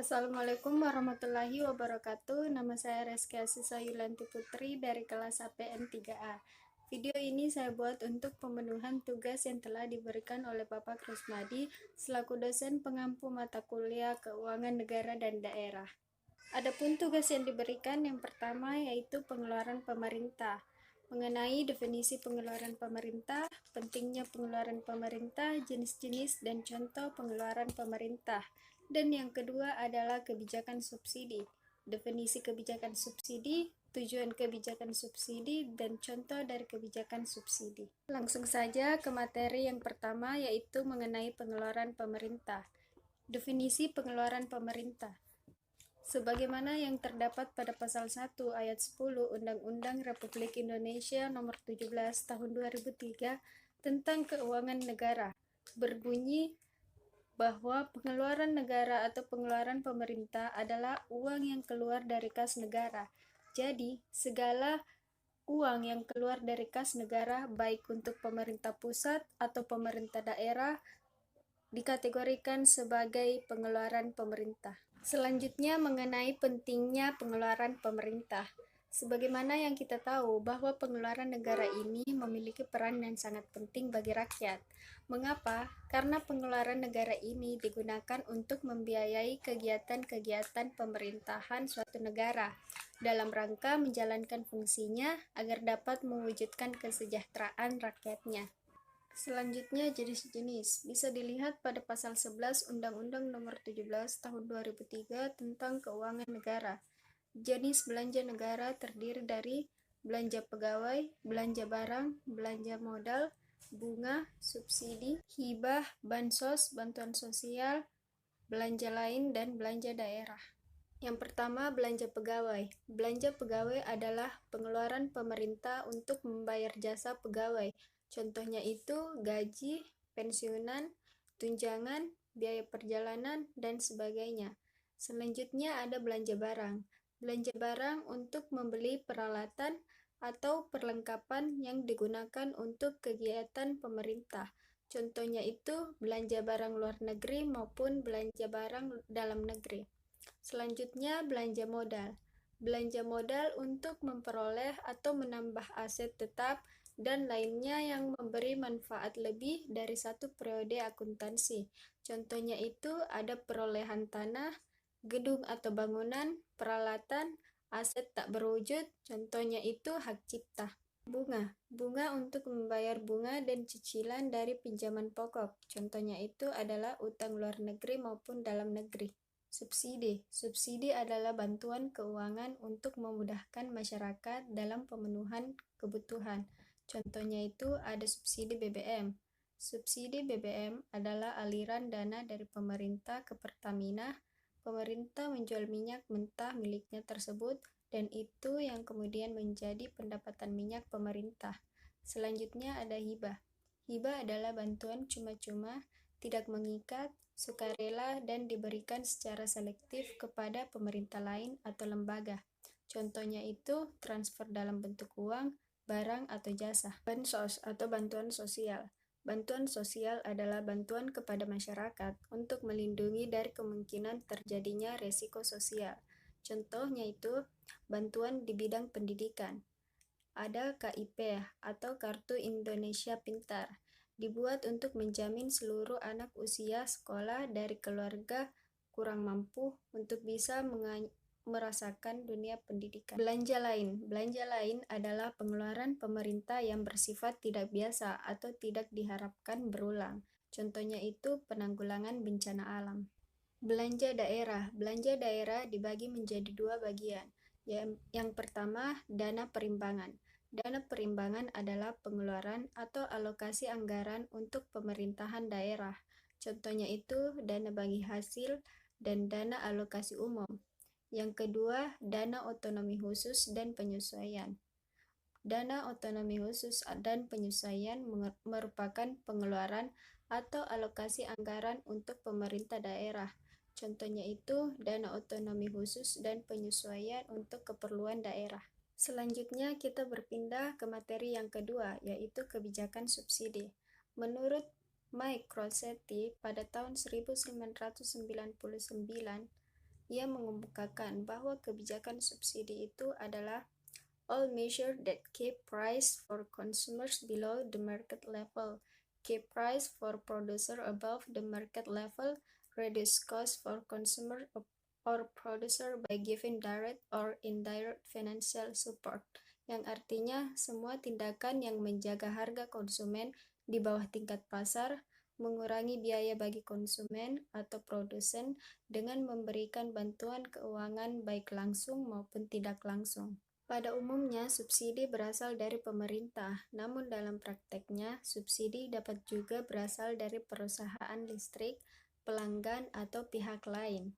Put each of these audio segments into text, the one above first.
Assalamualaikum warahmatullahi wabarakatuh. Nama saya Reski Asisa Yulanti Putri dari kelas APN 3A. Video ini saya buat untuk pemenuhan tugas yang telah diberikan oleh Bapak Rusmadi selaku dosen pengampu mata kuliah Keuangan Negara dan Daerah. Adapun tugas yang diberikan yang pertama yaitu pengeluaran pemerintah. Mengenai definisi pengeluaran pemerintah, pentingnya pengeluaran pemerintah, jenis-jenis dan contoh pengeluaran pemerintah. Dan yang kedua adalah kebijakan subsidi. Definisi kebijakan subsidi, tujuan kebijakan subsidi, dan contoh dari kebijakan subsidi. Langsung saja ke materi yang pertama yaitu mengenai pengeluaran pemerintah. Definisi pengeluaran pemerintah. Sebagaimana yang terdapat pada pasal 1 ayat 10 Undang-Undang Republik Indonesia Nomor 17 Tahun 2003 tentang Keuangan Negara, berbunyi bahwa pengeluaran negara atau pengeluaran pemerintah adalah uang yang keluar dari kas negara. Jadi, segala uang yang keluar dari kas negara, baik untuk pemerintah pusat atau pemerintah daerah, dikategorikan sebagai pengeluaran pemerintah. Selanjutnya mengenai pentingnya pengeluaran pemerintah. Sebagaimana yang kita tahu bahwa pengeluaran negara ini memiliki peran yang sangat penting bagi rakyat. Mengapa? Karena pengeluaran negara ini digunakan untuk membiayai kegiatan-kegiatan pemerintahan suatu negara dalam rangka menjalankan fungsinya agar dapat mewujudkan kesejahteraan rakyatnya. Selanjutnya jenis-jenis bisa dilihat pada pasal 11 Undang-Undang Nomor 17 Tahun 2003 tentang Keuangan Negara. Jenis belanja negara terdiri dari belanja pegawai, belanja barang, belanja modal, bunga, subsidi, hibah, bansos, bantuan sosial, belanja lain, dan belanja daerah. Yang pertama, belanja pegawai. Belanja pegawai adalah pengeluaran pemerintah untuk membayar jasa pegawai. Contohnya itu gaji, pensiunan, tunjangan, biaya perjalanan, dan sebagainya. Selanjutnya ada belanja barang. Belanja barang untuk membeli peralatan atau perlengkapan yang digunakan untuk kegiatan pemerintah. Contohnya itu belanja barang luar negeri maupun belanja barang dalam negeri. Selanjutnya, belanja modal. Belanja modal untuk memperoleh atau menambah aset tetap dan lainnya yang memberi manfaat lebih dari satu periode akuntansi. Contohnya itu ada perolehan tanah, gedung atau bangunan, peralatan, aset tak berwujud, contohnya itu hak cipta. Bunga. Bunga untuk membayar bunga dan cicilan dari pinjaman pokok. Contohnya itu adalah utang luar negeri maupun dalam negeri. Subsidi. Subsidi adalah bantuan keuangan untuk memudahkan masyarakat dalam pemenuhan kebutuhan. Contohnya itu ada subsidi BBM. Subsidi BBM adalah aliran dana dari pemerintah ke Pertamina. Pemerintah menjual minyak mentah miliknya tersebut dan itu yang kemudian menjadi pendapatan minyak pemerintah. Selanjutnya ada hibah. Hibah adalah bantuan cuma-cuma, tidak mengikat, sukarela dan diberikan secara selektif kepada pemerintah lain atau lembaga. Contohnya itu transfer dalam bentuk uang, barang atau jasa. Bansos atau bantuan sosial. Bantuan sosial adalah bantuan kepada masyarakat untuk melindungi dari kemungkinan terjadinya resiko sosial. Contohnya itu bantuan di bidang pendidikan. Ada KIP atau Kartu Indonesia Pintar, dibuat untuk menjamin seluruh anak usia sekolah dari keluarga kurang mampu untuk bisa merasakan dunia pendidikan. Belanja lain. Belanja lain adalah pengeluaran pemerintah yang bersifat tidak biasa atau tidak diharapkan berulang. Contohnya itu penanggulangan bencana alam. Belanja daerah. Belanja daerah dibagi menjadi dua bagian. Yang pertama, dana perimbangan. Dana perimbangan adalah pengeluaran atau alokasi anggaran untuk pemerintahan daerah. Contohnya itu dana bagi hasil dan dana alokasi umum. Yang kedua, dana otonomi khusus dan penyesuaian. Dana otonomi khusus dan penyesuaian merupakan pengeluaran atau alokasi anggaran untuk pemerintah daerah. Contohnya itu dana otonomi khusus dan penyesuaian untuk keperluan daerah. Selanjutnya kita berpindah ke materi yang kedua, yaitu kebijakan subsidi. Menurut Mike Rossetti pada tahun 1999, Ia mengemukakan bahwa kebijakan subsidi itu adalah all measures that keep price for consumers below the market level, keep price for producer above the market level, reduce cost for consumer or producer by giving direct or indirect financial support, yang artinya semua tindakan yang menjaga harga konsumen di bawah tingkat pasar, mengurangi biaya bagi konsumen atau produsen dengan memberikan bantuan keuangan baik langsung maupun tidak langsung. Pada umumnya, subsidi berasal dari pemerintah, namun dalam prakteknya, subsidi dapat juga berasal dari perusahaan listrik, pelanggan, atau pihak lain.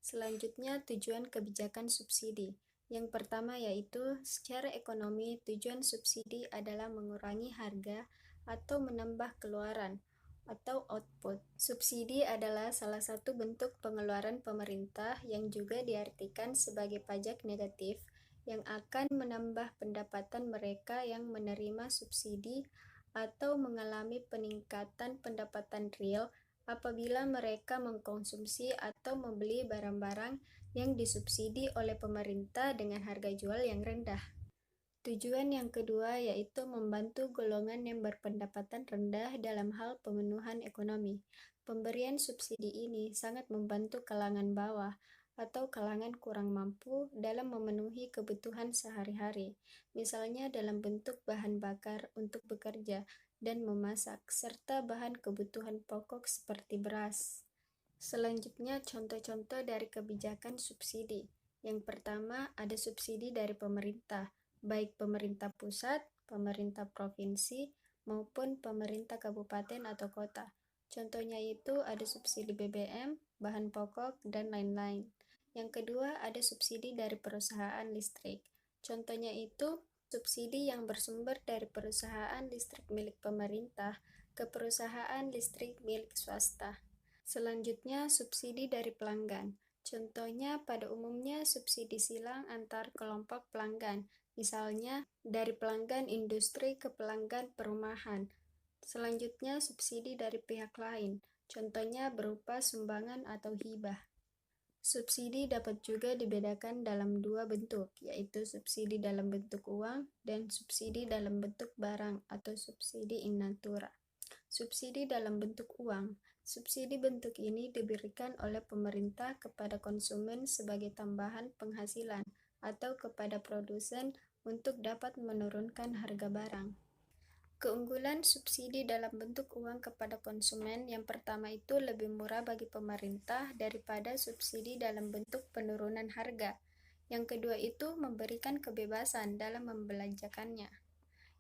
Selanjutnya, tujuan kebijakan subsidi. Yang pertama yaitu, secara ekonomi, tujuan subsidi adalah mengurangi harga atau menambah keluaran atau output. Subsidi adalah salah satu bentuk pengeluaran pemerintah yang juga diartikan sebagai pajak negatif yang akan menambah pendapatan mereka yang menerima subsidi atau mengalami peningkatan pendapatan real apabila mereka mengkonsumsi atau membeli barang-barang yang disubsidi oleh pemerintah dengan harga jual yang rendah. Tujuan yang kedua yaitu membantu golongan yang berpendapatan rendah dalam hal pemenuhan ekonomi. Pemberian subsidi ini sangat membantu kalangan bawah atau kalangan kurang mampu dalam memenuhi kebutuhan sehari-hari, misalnya dalam bentuk bahan bakar untuk bekerja dan memasak, serta bahan kebutuhan pokok seperti beras. Selanjutnya, contoh-contoh dari kebijakan subsidi. Yang pertama, ada subsidi dari pemerintah, baik pemerintah pusat, pemerintah provinsi, maupun pemerintah kabupaten atau kota. Contohnya itu ada subsidi BBM, bahan pokok, dan lain-lain. Yang kedua, ada subsidi dari perusahaan listrik. Contohnya itu subsidi yang bersumber dari perusahaan listrik milik pemerintah ke perusahaan listrik milik swasta. Selanjutnya, subsidi dari pelanggan. Contohnya pada umumnya subsidi silang antar kelompok pelanggan, misalnya dari pelanggan industri ke pelanggan perumahan. Selanjutnya, subsidi dari pihak lain, contohnya berupa sumbangan atau hibah. Subsidi dapat juga dibedakan dalam dua bentuk, yaitu subsidi dalam bentuk uang dan subsidi dalam bentuk barang atau subsidi in natura. Subsidi dalam bentuk uang. Subsidi bentuk ini diberikan oleh pemerintah kepada konsumen sebagai tambahan penghasilan atau kepada produsen untuk dapat menurunkan harga barang. Keunggulan subsidi dalam bentuk uang kepada konsumen yang pertama itu lebih murah bagi pemerintah daripada subsidi dalam bentuk penurunan harga. Yang kedua itu memberikan kebebasan dalam membelanjakannya.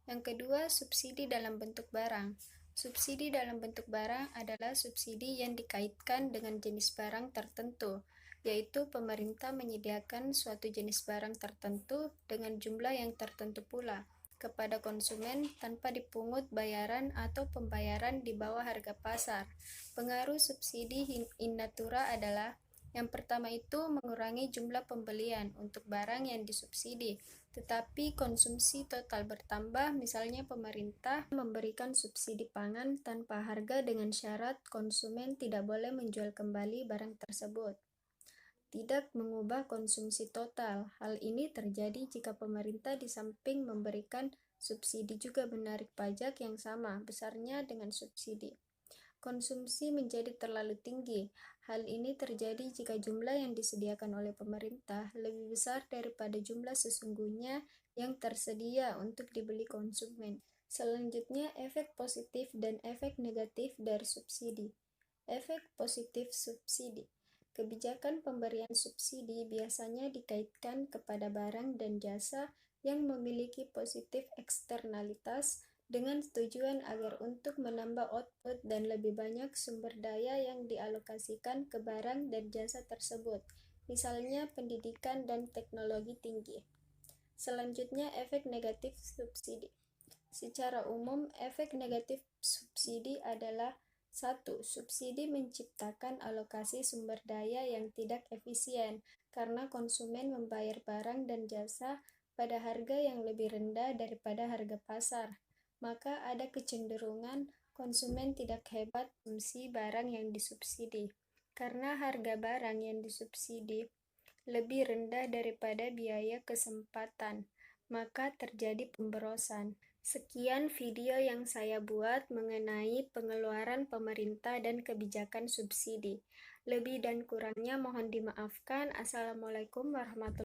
Yang kedua, subsidi dalam bentuk barang. Subsidi dalam bentuk barang adalah subsidi yang dikaitkan dengan jenis barang tertentu, yaitu pemerintah menyediakan suatu jenis barang tertentu dengan jumlah yang tertentu pula kepada konsumen tanpa dipungut bayaran atau pembayaran di bawah harga pasar. Pengaruh subsidi in natura adalah yang pertama itu mengurangi jumlah pembelian untuk barang yang disubsidi, tetapi konsumsi total bertambah, misalnya pemerintah memberikan subsidi pangan tanpa harga dengan syarat konsumen tidak boleh menjual kembali barang tersebut. Tidak mengubah konsumsi total. Hal ini terjadi jika pemerintah di samping memberikan subsidi juga menarik pajak yang sama besarnya dengan subsidi. Konsumsi menjadi terlalu tinggi. Hal ini terjadi jika jumlah yang disediakan oleh pemerintah lebih besar daripada jumlah sesungguhnya yang tersedia untuk dibeli konsumen. Selanjutnya, efek positif dan efek negatif dari subsidi. Efek positif subsidi. Kebijakan pemberian subsidi biasanya dikaitkan kepada barang dan jasa yang memiliki positif eksternalitas dengan tujuan agar untuk menambah output dan lebih banyak sumber daya yang dialokasikan ke barang dan jasa tersebut, misalnya pendidikan dan teknologi tinggi. Selanjutnya, efek negatif subsidi. Secara umum, efek negatif subsidi adalah 1. Subsidi menciptakan alokasi sumber daya yang tidak efisien karena konsumen membayar barang dan jasa pada harga yang lebih rendah daripada harga pasar. Maka ada kecenderungan konsumen tidak hebat konsumsi barang yang disubsidi. Karena harga barang yang disubsidi lebih rendah daripada biaya kesempatan, maka terjadi pemborosan. Sekian video yang saya buat mengenai pengeluaran pemerintah dan kebijakan subsidi. Lebih dan kurangnya mohon dimaafkan. Assalamualaikum warahmatullahi wabarakatuh.